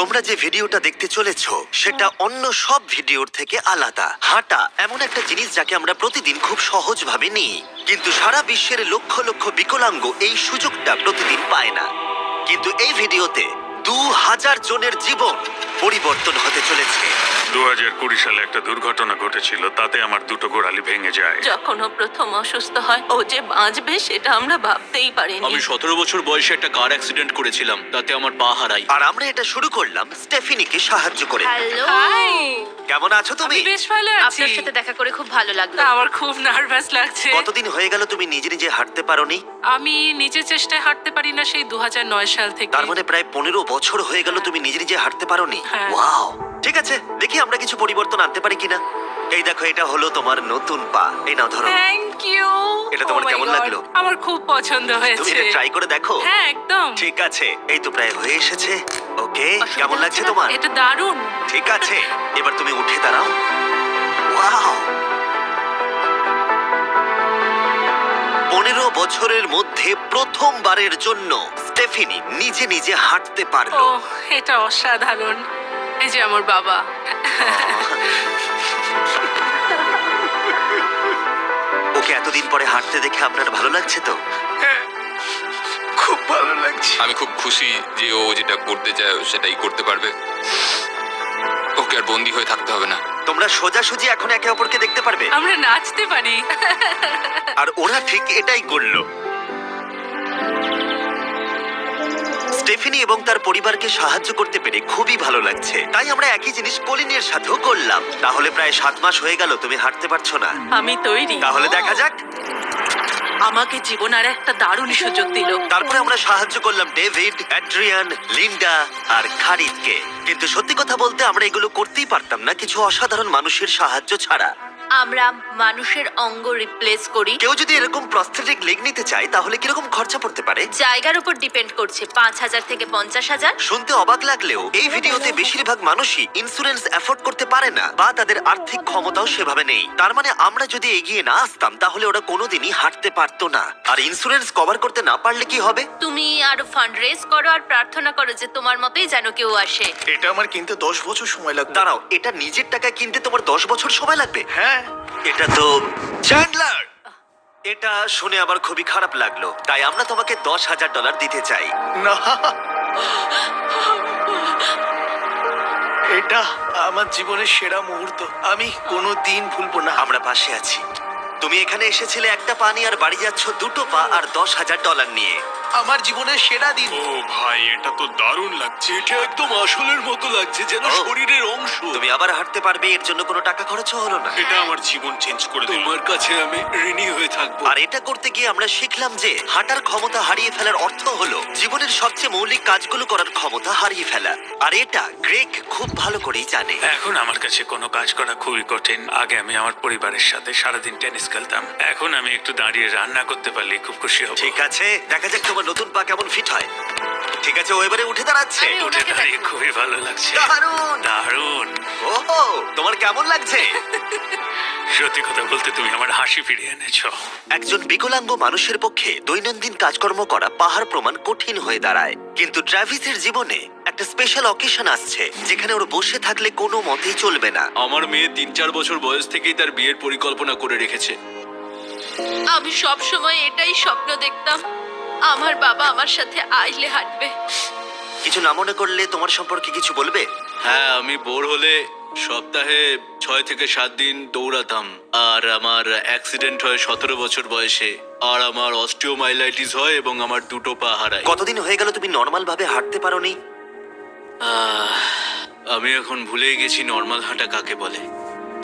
তোমরা যে ভিডিওটা দেখতে চলেছো সেটা অন্য সব ভিডিওর থেকে আলাদা। হাঁটা এমন একটা জিনিস যাকে আমরা প্রতিদিন খুব সহজভাবে নিই, কিন্তু সারা বিশ্বের লক্ষ লক্ষ বিকলাঙ্গ এই সুযোগটা প্রতিদিন পায় না। কিন্তু এই ভিডিওতে 2000 জনের জীবন পরিবর্তন হতে চলেছে। 2020 সালে একটা দুর্ঘটনা ঘটেছিল, তাতে আমার দুটো গোড়ালি ভেঙে যায়। যখন ও প্রথম অসুস্থ হয়, ও যে বাঁচবে সেটা আমরা ভাবতেই পারিনি। আমি 17 বছর বয়সে একটা কার অ্যাক্সিডেন্ট করেছিলাম, তাতে আমার পা হারাই। আর আমরা এটা শুরু করলাম স্টেফিনিকে সাহায্য করে। হ্যালো, হাই, কেমন আছো তুমি? বেশ ভালো আছি। আপনার সাথে দেখা করে খুব ভালো লাগলো। আমার খুব নার্ভাস লাগছে। কতদিন হয়ে গেল তুমি নিজে নিজে হাঁটতে পারোনি? আমি নিজের চেষ্টায় হাঁটতে পারি না সেই 2009 সাল থেকে। তার মানে প্রায় 15 বছর হয়ে গেল তুমি নিজে নিজে হাঁটতে পারোনি। হ্যাঁ। ওয়াও, ঠিক আছে, দেখি আমরা কিছু পরিবর্তন আনতে পারি কিনা। এই দেখো, এটা হলো তোমার নতুন পা। এই নাও, ধরো। Thank you. এটা তোমার কেমন লাগলো? আমার খুব পছন্দ তুমি হয়েছে। এটা ট্রাই করে দেখো। হ্যাঁ, একদম। ঠিক আছে, এই তো প্রায় হয়ে এসেছে। ওকে, অসুবিধা কেমন লাগছে হচ্ছে না? তোমার? এটা দারুণ। ঠিক আছে, এবার তুমি উঠে দাঁড়াও। ওয়াও, 15 বছরের মধ্যে প্রথমবারের জন্য স্টেফিনি নিজে নিজে হাঁটতে ও, পারলো। এটা অসাধারণ। এই যে আমার বাবা। ওকে এতদিন পরে হাঁটতে দেখে আপনার ভালো লাগছে তো? খুব ভালো লাগছে। আমি খুব খুশি যে ও যেটা করতে চায় ও সেটাই করতে পারবে। ওকে আর বন্দি হয়ে থাকতে হবে না। তোমরা সোজাসুজি এখন একে অপরকে দেখতে পারবে। আমরা নাচতে পারি। আর ওরা ঠিক এটাই করলো। স্টেফিনি এবং তার পরিবারকে সাহায্য করতে পেরে খুবই ভালো লাগছে। তাই আমরা একই জিনিস কলিনের সাথেও করলাম। তাহলে প্রায় 7 মাস হয়ে গেল তুমি হাঁটতে পারছো না। আমি তৈরি। তাহলে দেখা যাক। আমাকে জীবন আর একটা দারুণ সুযোগ দিল। তারপরে আমরা সাহায্য করলাম ডেভিড, অ্যাড্রিয়ান, লিন্ডা আর খারিদকে। কিন্তু সত্যি কথা বলতে আমরা এগুলো করতেই পারতাম না কিছু অসাধারণ মানুষের সাহায্য ছাড়া। আমরা মানুষের অঙ্গ রিপ্লেস করি। কেউ যদি এরকম প্রস্থেটিক লেগ নিতে চায় তাহলে কিরকম খরচা পড়তে পারে? জায়গার উপর ডিপেন্ড করছে, 5,000 থেকে 50,000। শুনতে অবাক লাগলেও এই ভিডিওতে বেশিরভাগ মানুষই ইন্স্যুরেন্স অ্যাফোর্ড করতে পারে না বা তাদের আর্থিক ক্ষমতাও সেভাবে নেই। তার মানে আমরা যদি এগিয়ে না আসতাম তাহলে ওরা কোনোদিনই হাঁটতে পারতো না। আর ইন্স্যুরেন্স কভার করতে না পারলে কি হবে? তুমি আরো ফান্ড রেজ করো আর প্রার্থনা করো যে তোমার মতোই যেন কেউ আসে। এটা আমার কিনতে 10 বছর সময় লাগবে। দাঁড়াও, এটা নিজের টাকায় কিনতে তোমার 10 বছর সময় লাগবে? হ্যাঁ। এটা তো চ্যান্ডলার! এটা শুনে আমার খুবই খারাপ লাগলো, তাই আমরা তোমাকে $10,000 দিতে চাই। না, এটা আমার জীবনের সেরা মুহূর্ত। আমি কোনোদিন ভুলবো না। আমরা পাশে আছি। তুমি এখানে এসেছিলে একটা পা নিয়ে আর বাড়ি যাচ্ছ দুটো পা আর $10,000 নিয়ে। আমার জীবনের সেরা দিন। ও ভাই, এটা তো দারুণ লাগছে। এটা একদম আসলের মতো লাগছে, যেন ও। শরীরের অংশ। তুমি আবার হাঁটতে পারবে, এর জন্য কোনো টাকা খরচও হলো না। এটা আমার জীবন চেঞ্জ করে দিল। তোমার কাছে আমি ঋণী হয়ে থাকবো। আর এটা করতে গিয়ে আমরা শিখলাম যে হাঁটার ক্ষমতা হারিয়ে ফেলার অর্থ হলো জীবনের সবচেয়ে মৌলিক কাজগুলো করার ক্ষমতা হারিয়ে ফেলা। আর এটা গ্রেগ খুব ভালো করেই জানে। এখন আমার কাছে কোনো কাজ করা খুবই কঠিন। আগে আমি আমার পরিবারের সাথে সারাদিন টেনিস খেলতাম, এখন আমি একটু দাঁড়িয়ে রান্না করতে পারলে খুব খুশি হব। ঠিক আছে, দেখা যাক তোমার নতুন পা কেমন ফিট হয়। ঠিক আছে, ও এবারে উঠে দাঁড়াচ্ছে। আরে, উঠে ওনাকে দাঁড়িয়ে দেখো। খুবই ভালো লাগছে। দারুণ! দারুণ। ওহো, তোমার কেমন লাগছে? সত্যি কথা বলতে তুমি আমার হাসি ফিরিয়ে এনেছো। একজন বিকলাঙ্গ মানুষের পক্ষে দৈনন্দিন কাজকর্ম করা পাহাড় প্রমাণ কঠিন হয়ে দাঁড়ায়। কিন্তু ট্রাভিসের জীবনে একটা স্পেশাল অকেশন আসছে যেখানে ওর বসে থাকলে কোনো মতেই চলবে না। আমার মেয়ে 3-4 বছর বয়স থেকেই তার বিয়ের পরিকল্পনা করে রেখেছে। আমি সব সময় এটাই স্বপ্ন দেখতাম, আমার বাবা আমার সাথে আইলে হাঁটবে। কিছু না মনে করলে তোমার সম্পর্কে কিছু বলবে? হ্যাঁ, আমি বোর হলে সপ্তাহে 6 থেকে 7 দিন দৌড়াতাম। আর আমার অ্যাক্সিডেন্ট হয় 17 বছর বয়সে। আর আমার অস্টিওমাইলাইটিস হয় এবং আমার দুটো পা হারায়। কতদিন হয়ে গেল তুমি নর্মাল ভাবে হাঁটতে পারোনি? আমি এখন ভুলেই গেছি নর্মাল হাঁটা কাকে বলে।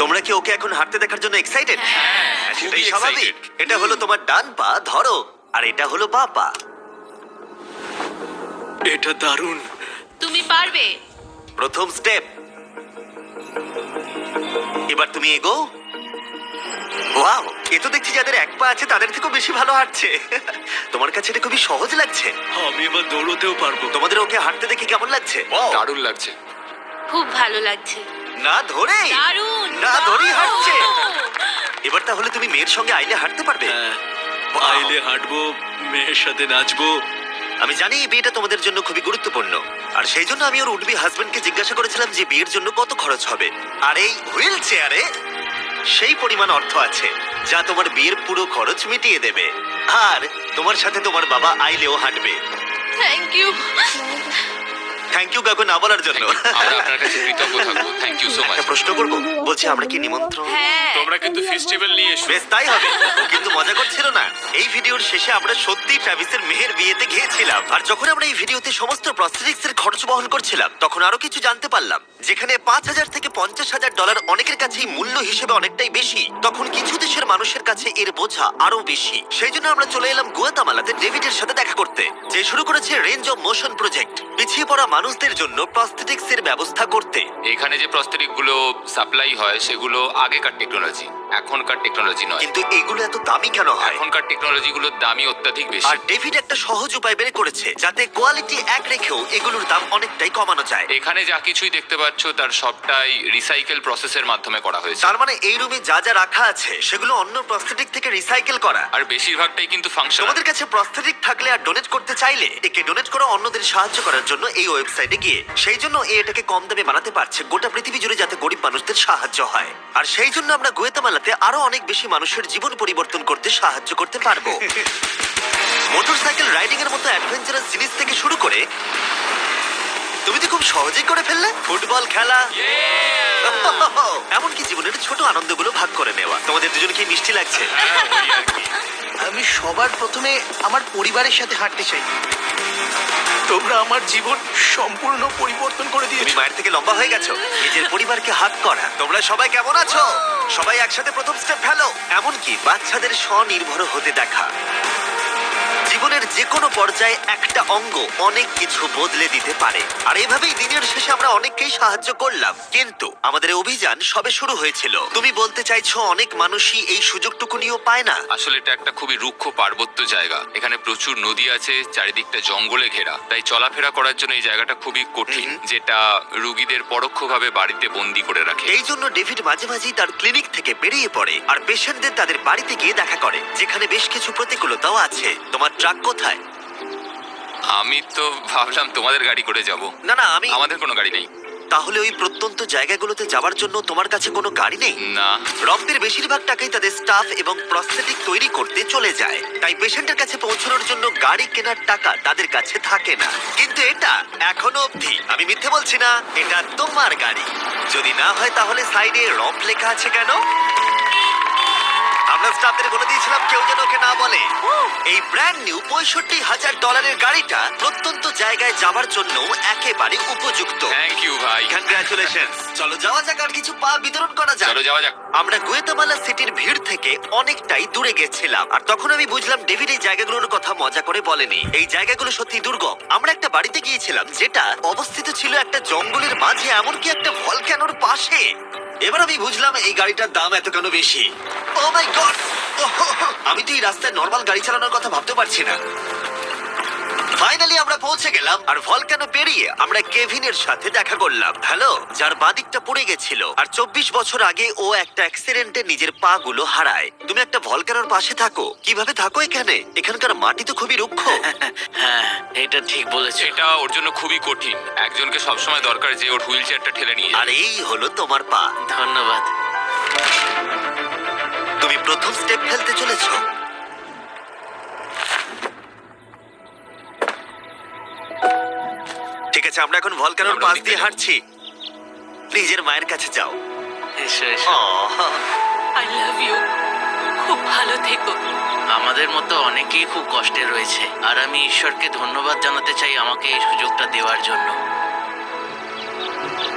তোমরা কি ওকে এখন হাঁটতে দেখার জন্য এক্সাইটেড? সেটাই খুবই স্বাভাবিক। excited। এটা হলো তোমার ডান পা, ধরো, আর এটা হলো বাঁ পা। এটা দারুণ। তুমি পারবে। প্রথম স্টেপ। এবার তুমি এগো। ওয়াও, এ তো দেখছি যাদের এক পা আছে তাদের থেকেও বেশি ভালো হাঁটছে। তোমার কাছে এটা খুবই সহজ লাগছে। আমি এবার দৌড়তেও পারবো। তোমাদের ওকে হাঁটতে দেখে কেমন লাগছে? দারুণ লাগছে। খুব ভালো লাগছে। না ধরেই, দারুণ। না ধরেই হাঁটছে। দারুণ। এবার তাহলে তুমি মেয়ের সঙ্গে আইলে হাঁটতে পারবে? হ্যাঁ, আইলে হাঁটবো, মেয়ের সাথে নাচবো। আমি জানি এই বিয়েটা তোমাদের জন্য খুবই গুরুত্বপূর্ণ, আর সেই জন্য আমি ওর উডবি হাজবেন্ডকে জিজ্ঞাসা করেছিলাম যে বিয়ের জন্য কত খরচ হবে। আর এই হুইল চেয়ারে সেই পরিমাণ অর্থ আছে যা তোমার বিয়ের পুরো খরচ মিটিয়ে দেবে। আর তোমার সাথে তোমার বাবা আইলেও হাঁটবে। Thank you. থ্যাংক ইউ কাকু না বলার জন্য। আমরা আপনার কাছে কৃতজ্ঞ থাকবো। Thank you so much. একটা প্রশ্ন করবো, বলছি আমরা কি নিমন্ত্রণ? হ্যাঁ, তোমরা কিন্তু ফেস্টিভ্যাল নিয়ে এসো। বেশ তাই হবে। ও কিন্তু মজা করছিল না। এই ভিডিওর শেষে আমরা সত্যি ট্রাভিসের মেহের বিয়েতে গিয়েছিলাম, আর যখন আমরা এই ভিডিওতে সমস্ত প্রস্থেটিক্স এর খরচ বহন করছিলাম তখন আরো কিছু জানতে পারলাম। যেখানে $5,000 থেকে $50,000 অনেকের কাছেই মূল্য হিসেবে অনেকটাই বেশি, তখন কিছু দেশের মানুষের কাছে এর বোঝা আরো বেশি। সেই জন্য আমরা চলে এলাম গুয়াতামালাতে ডেভিডের সাথে দেখা করতে, যে শুরু করেছে রেঞ্জ অফ মোশন প্রজেক্ট, পিছিয়ে পড়া মানুষদের জন্য প্রস্থেটিক্স এর ব্যবস্থা করতে। এখানে যে প্রস্তরিক গুলো সাপ্লাই হয় সেগুলো আগেকার টেকনোলজি, এখনকার টেকনোলজি নয়। কিন্তু এইগুলো এত দামি কেন হয়? এখনকার টেকনোলজি গুলোর দামই অত্যাধিক বেশি। আর ডেভিড একটা সহজ উপায় বের করেছে যাতে কোয়ালিটি এক রেখেও এগুলোর দাম অনেকটাই কমানো যায়। এখানে যা কিছুই দেখতে পাচ্ছ তার সবটাই রিসাইকেল প্রসেসের মাধ্যমে করা হয়েছে। তার মানে এই রুমে যা যা রাখা আছে সেগুলো অন্য প্রস্থেটিক থেকে রিসাইকেল করা। আর বেশিরভাগটাই কিন্তু ফাংশনাল। তোমাদের কাছে প্রস্থেটিক থাকলে আর ডোনেট করতে চাইলে একে ডোনেট করা অন্যদের সাহায্য করার জন্য এই ওয়েবসাইটে গিয়ে, সেই জন্য এটাকে কম দামে বানাতে পারছে গোটা পৃথিবী জুড়ে যাতে গরিব মানুষদের সাহায্য হয়। আর সেই জন্য আমরা গুয়াতামালাতে আরো অনেক বেশি মানুষের জীবন পরিবর্তন করতে সাহায্য করতে পারবো। মোটরসাইকেল রাইডিং এর মতো অ্যাডভেঞ্চারাস জিনিস থেকে শুরু করে তুমি তো খুব সহজেই করে ফেললে ফুটবল খেলা, এমনকি জীবনের ছোট আনন্দগুলো ভাগ করে নেওয়া। তোমাদের দুজনকে মিষ্টি লাগছে? আমি সবার প্রথমে আমার পরিবারের সাথে হাঁটতে চাই। তোমরা আমার জীবন সম্পূর্ণ পরিবর্তন করে তুমি দিয়েছো। মায়ের থেকে লম্বা হয়ে গেছো। নিজের পরিবারকে হাত করা। তোমরা সবাই কেমন আছো? সবাই একসাথে প্রথম স্টেপ ফেলো। এমনকি বাচ্চাদের স্বনির্ভর হতে দেখা। জীবনের যে কোনো পর্যায়ে একটা অঙ্গ অনেক কিছু বদলে দিতে পারে। আর এভাবেই দিনের শেষে আমরা অনেককেই সাহায্য করলাম, কিন্তু আমাদের অভিযান সবে শুরু হয়েছিল। তুমি বলতে চাইছো অনেক মানুষই এই সুযোগটুকু নিয়েও পায় না? আসলে এটা একটা খুবই রুক্ষ পার্বত্য জায়গা। এখানে প্রচুর নদী আছে, চারিদিকটা জঙ্গলে ঘেরা, তাই চলাফেরা করার জন্য এই জায়গাটা খুবই কঠিন, যেটা রোগীদের পরোক্ষভাবে বাড়িতে বন্দি করে রাখে। এই জন্য ডেভিড মাঝে মাঝেই তার ক্লিনিক থেকে বেরিয়ে পড়ে আর পেশেন্টদের তাদের বাড়িতে গিয়ে দেখা করে, যেখানে বেশ কিছু প্রতিকূলতাও আছে। তোমার ট্রাক কোথায়? আমি তো ভাবলাম তোমাদের গাড়ি করে যাব। না না, আমি আমাদের কোনো গাড়ি নেই। তাহলে ওই প্রত্যন্ত জায়গাগুলোতে যাওয়ার জন্য তোমার কাছে কোনো গাড়ি নেই? না। রবদের বেশিরভাগ টাকাই তাদের স্টাফ এবং প্রস্থেটিক তৈরি করতে চলে যায়, তাই পেশেন্টের কাছে পৌঁছানোর জন্য গাড়ি কেনার টাকা তাদের কাছে থাকে না। কিন্তু এটা এখনো অবধি, আমি মিথ্যে বলছি না, এটা তোমার গাড়ি। যদি না হয় তাহলে সাইডে রব লেখা আছে কেন? আমরা স্টাফদের বলে দিয়েছিলাম কেউ যেন ওকে না বলে। এই ব্র্যান্ড নিউ $65,000 গাড়িটা প্রত্যন্ত জায়গায় যাওয়ার জন্য একেবারে উপযুক্ত। থ্যাংক ইউ ভাই। কংগ্রাচুলেশনস। চলো যাওয়া যাক আর কিছু পা বিতরণ করা যাক। চলো যাওয়া যাক। আমরা গুয়েতামালা সিটির ভিড় থেকে অনেকটাই দূরে গেছিলাম, আর তখন আমি বুঝলাম ডেভিড এই জায়গাগুলোর কথা মজা করে বলেনি। এই জায়গাগুলো সত্যি দুর্গম। আমরা একটা বাড়িতে গিয়েছিলাম যেটা অবস্থিত ছিল একটা জঙ্গলের মাঝে, এমনকি একটা ভলক্যানোর পাশে। এবার আমি বুঝলাম এই গাড়িটার দাম এত কেন বেশি। ও মাই গড! আমি তো এই রাস্তায় নর্মাল গাড়ি চালানোর কথা ভাবতে পারছি না। ফাইনালি আমরা পৌঁছে গেলাম, আর ভলকানো পেরিয়ে আমরা কেভিনের সাথে দেখা করলাম। হ্যালো, যার বাদিকটা পড়ে গেছিল, আর 24 বছর আগে ও একটা অ্যাক্সিডেন্টে নিজের পা গুলো হারায়। তুমি একটা ভলকানোর পাশে থাকো, কিভাবে থাকো এখানে? এখানকার মাটি তো খুবই রুক্ষ। হ্যাঁ, এটা ঠিক বলেছো। এটা ওর জন্য খুবই কঠিন। একজনকে সবসময় দরকার যে ওর হুইল চেয়ারটা ঠেলে নিয়ে আর এই হলো তোমার পা। ধন্যবাদ। তুমি প্রথম স্টেপ ফেলতে চলেছো। ঠিক আছে, আমরা এখন ভলকানোর আমরা পাশ ওদিকে দিয়ে যাবো। হাঁটছি। নিজের মায়ের কাছে যাও। এসো এসো। আহ, আই লাভ ইউ। খুব ভালো থেকো। আমাদের মতো অনেকেই খুব কষ্টে রয়েছে, আর আমি ঈশ্বরকে ধন্যবাদ জানাতে চাই আমাকে এই সুযোগটা দেওয়ার জন্য।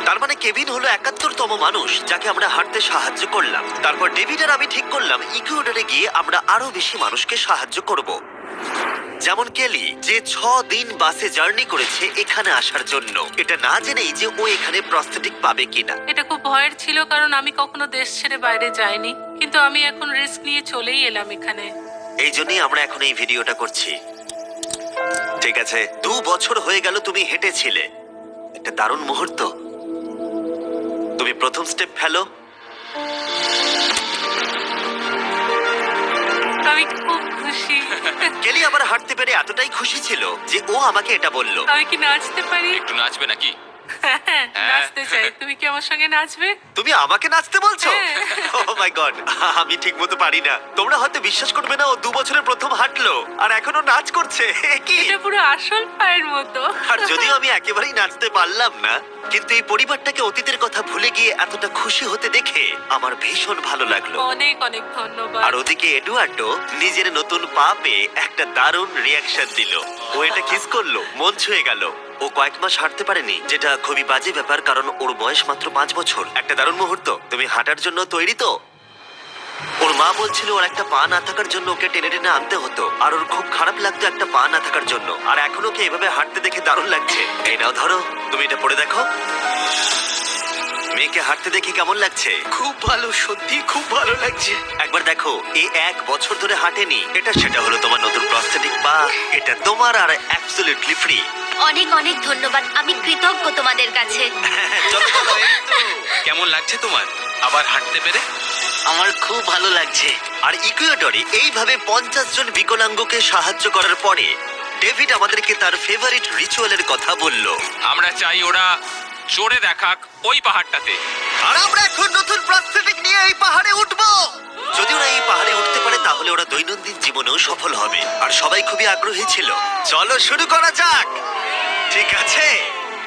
তার মানে কেভিন হলো 71তম মানুষ যাকে আমরা হাঁটতে সাহায্য করলাম। তারপর ডেভিড আর আমি ঠিক করলাম ইকুয়েডরে গিয়ে আমরা আরো বেশি মানুষকে সাহায্য করব, যেমন কেলি, যে 6 দিন বাসে জার্নি করেছে এখানে আসার জন্য, এটা না জেনেই যে ও এখানে প্রস্থেটিক পাবে কিনা। এটা খুব ভয়ের ছিল, কারণ আমি কখনো দেশ ছেড়ে বাইরে যাইনি, কিন্তু আমি এখন রিস্ক নিয়ে চলেই এলাম এখানে। এই জন্যই আমরা এখন এই ভিডিওটা করছি। ঠিক আছে, 2 বছর হয়ে গেল তুমি হেঁটেছিলে, একটা দারুণ মুহূর্ত। তুমি প্রথম স্টেপ ফেলো। আমি খুব খুশি। খুশি। কেলি আবার হাঁটতে পেরে এতটাই খুশি ছিল যে ও আমাকে এটা বলল। আমি কি নাচতে পারি? একটু নাচবে নাকি? নাচতে চাই। তুমি কি আমার সঙ্গে নাচবে? তুমি আমাকে নাচতে বলছো? ও মাই গড, আমি ঠিক মতো পারি না। তোমরা হয়তো বিশ্বাস করবে না, ও 2 বছরের প্রথম হাঁটলো আর এখনো নাচ করছে। কি? এটা পুরো আসল পায়ের মতো। আর যদিও আমি একেবারেই নাচতে পারলাম না, কিন্তু এই পরিবারটাকে অতীতের কথা ভুলে গিয়ে এতটা খুশি হতে দেখে আমার ভীষণ ভালো লাগলো। অনেক অনেক ধন্যবাদ। আর ওদিকে এডুয়ার্ডো নিজের নতুন পা পেয়ে একটা দারুণ রিয়াকশন দিল। ও এটা কিস করলো, মন ছুঁয়ে গেল। ও কয়েক মাস হাঁটতে পারেনি, যেটা খুবই বাজে ব্যাপার, কারণ ওর বয়স মাত্র 5 বছর। একটা দারুণ মুহূর্ত। তুমি হাঁটার জন্য তৈরি তো? ওর মা বলছিল ওর একটা পা না থাকার জন্য ওকে টেনে টেনে আনতে হতো, আর ওর খুব খারাপ লাগতো একটা পা না থাকার জন্য। আর এখন ওকে এভাবে হাঁটতে দেখে দারুণ লাগছে। এই নাও ধরো, তুমি এটা পরে দেখো। মেয়েকে হাঁটতে দেখে কেমন লাগছে? খুব ভালো, সত্যি খুব ভালো লাগছে। একবার দেখো, এই 1 বছর ধরে হাঁটেনি। সেটা হলো তোমার নতুন প্রস্থেটিক পা। এটা তোমার আর অ্যাবসলিউটলি ফ্রি। অনেক অনেক ধন্যবাদ, আমি কৃতজ্ঞ তোমাদের কাছে। চলো চলো, এই তো। কেমন লাগছে তোমার আবার হাঁটতে পেরে? আমার খুব ভালো লাগছে। আর ইকুয়েডরে এইভাবে 50 জন বিকলাঙ্গকে সাহায্য করার পরে ডেভিড আমাদেরকে তার ফেভারিট রিচুয়ালের কথা বলল। আমরা চাই ওরা চড়ে দেখাক ওই পাহাড়টাতে। আর আমরা এখন নতুন প্রস্থেটিক নিয়ে এই পাহাড়ে উঠবো। যদি ওরা এই পাহাড়ে উঠতে পারে তাহলে ওরা দৈনন্দিন জীবনেও সফল হবে। আর সবাই খুবই আগ্রহী ছিল। চলো শুরু করা যাক। ঠিক আছে।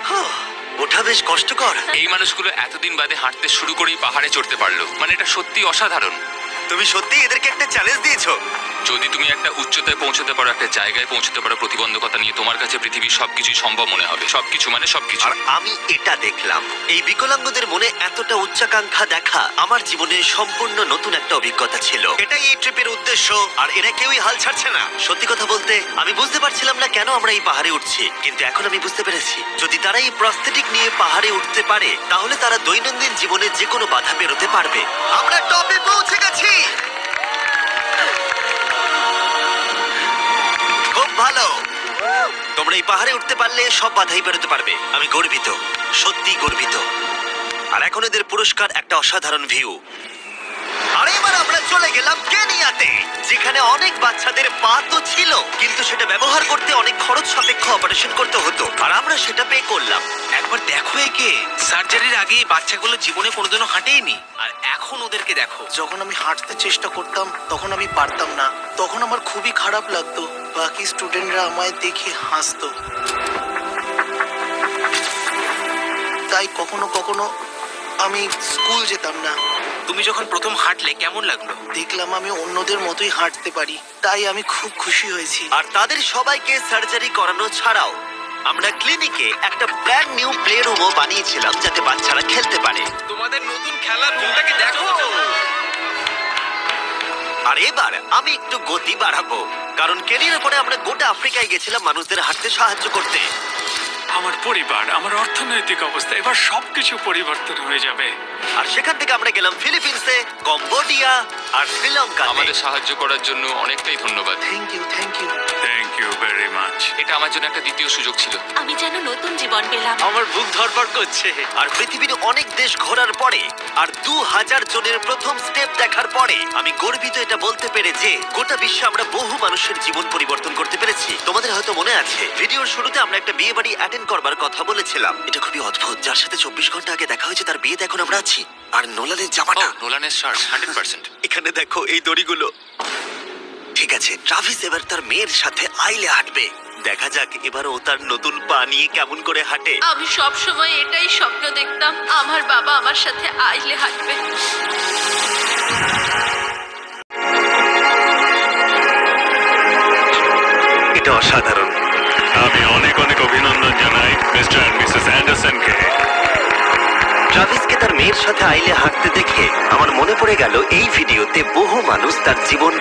হুঁ, ওঠা বেশ কষ্টকর। এই মানুষগুলো এতদিন বাদে হাঁটতে শুরু করেই পাহাড়ে চড়তে পারলো, মানে এটা সত্যি অসাধারণ। তুমি সত্যি এদেরকে একটা চ্যালেঞ্জ দিয়েছো। যদি তুমি একটা উচ্চতায় পৌঁছতে পারো, একটা জায়গায় পৌঁছতে পারো, প্রতিবন্ধকতা নিয়ে তোমার কাছে পৃথিবীর সবকিছুই সম্ভব মনে হবে। সবকিছু মানে সবকিছু। আর আমি এটা দেখলাম, এই বিকলাঙ্গদের মনে এতটা উচ্চাকাঙ্ক্ষা দেখা আমার জীবনে সম্পূর্ণ নতুন একটা অভিজ্ঞতা ছিল। এটাই এই ট্রিপের উদ্দেশ্য। আর এরা কেউই হাল ছাড়ছে না। সত্যি কথা বলতে আমি বুঝতে পারছিলাম না কেন আমরা এই পাহাড়ে উঠছি, কিন্তু এখন আমি বুঝতে পেরেছি। যদি তারা এই প্রস্থেটিক নিয়ে পাহাড়ে উঠতে পারে তাহলে তারা দৈনন্দিন জীবনে যে কোনো বাধা পেরোতে পারবে। আমরা টপে পৌঁছে গেছি। খুব ভালো। তোমরা এই পাহাড়ে উঠতে পারলে সব বাধাই বেরোতে পারবে। আমি গর্বিত, সত্যি গর্বিত। আর এখন এদের পুরস্কার একটা অসাধারণ ভিউ। আর এবার আমরা চলে গেলাম কেনিয়াতে, যেখানে অনেক বাচ্চাদের পা তো ছিল, কিন্তু সেটা ব্যবহার করতে অনেক খরচ সাপেক্ষ অপারেশন করতে হতো। আর আমরা সেটা পে করলাম। একবার দেখো একে, সার্জারির আগে এই বাচ্চাগুলো জীবনে কোনোদিনও হাঁটেইনি, আর এখন ওদেরকে দেখো। যখন আমি হাঁটতে চেষ্টা করতাম তখন আমি পারতাম না, তখন আমার খুবই খারাপ লাগতো। বাকি স্টুডেন্টরা আমায় দেখে হাসতো। তাই কখনো কখনো আমি স্কুল যেতাম না। তুমি যখন প্রথম হাঁটলে কেমন লাগলো? দেখলাম আমি অন্যদের মতোই হাঁটতে পারি, তাই আমি খুব খুশি হয়েছি। আর তাদের সবাইকে সার্জারি করানো ছাড়াও আমরা ক্লিনিকে একটা ব্র্যান্ড নিউ প্লে রুমও বানিয়েছিলাম, যাতে বাচ্চারা খেলতে পারে। তোমাদের নতুন খেলার রুমটাকে দেখো। আর এবার আমি একটু গতি বাড়াবো, কারণ কেনিয়ার পরে আমরা গোটা আফ্রিকায় গেছিলাম মানুষদের হাঁটতে সাহায্য করতে। আমার পরিবার, আমার অর্থনৈতিক অবস্থা, এবার সবকিছু পরিবর্তন হয়ে যাবে। আর সেখান থেকে আমরা গেলাম ফিলিপিন্সে, কম্বোডিয়া আর শ্রীলঙ্কা। আমাদের সাহায্য করার জন্য অনেকটাই ধন্যবাদ। Thank you, thank you. Thank you very much. এটা আমার জন্য একটা দ্বিতীয় সুযোগ ছিল। আমি যেন নতুন জীবন পেলাম। আমার বুক ধড়ফড় করছে। আর পৃথিবীর অনেক দেশ ঘোরার পরে আর 2000 জনের প্রথম স্টেপ দেখার পরে আমি গর্বিত এটা বলতে পেরে যে গোটা বিশ্বে আমরা বহু মানুষের জীবন পরিবর্তন করতে পেরেছি। তোমাদের হয়তো মনে আছে ভিডিওর শুরুতে আমরা একটা বিয়ে বাড়ি অ্যাটেন্ড করবার কথা বলেছিলাম। এটা খুবই অদ্ভুত, যার সাথে 24 ঘন্টা আগে দেখা হয়েছে তার বিয়েতে এখন আমরা আছি। আর নোলানের জামাটা, নোলানের শার্ট 100%। এখানে দেখো এই দড়িগুলো। ঠিক আছে, ট্রাভিস এবার তার মেয়ের সাথে আইলে হাঁটবে। দেখা যাক এবার ও তার নতুন পা নিয়ে কেমন করে হাঁটে। আমি সব সময় এটাই স্বপ্ন দেখতাম, আমার বাবা আমার সাথে আইলে হাঁটবে। এটা অসাধারণ। আমি অনেক অনেক অভিনন্দন জানাই মিস্টার এন্ড মিসেস অ্যান্ডারসনকে। ট্রাভিসকে তার মেয়ের সাথে আইলে হাঁটতে দেখে আমার মনে পড়ে গেল এই ভিডিওতে বহু মানুষ তার জীবন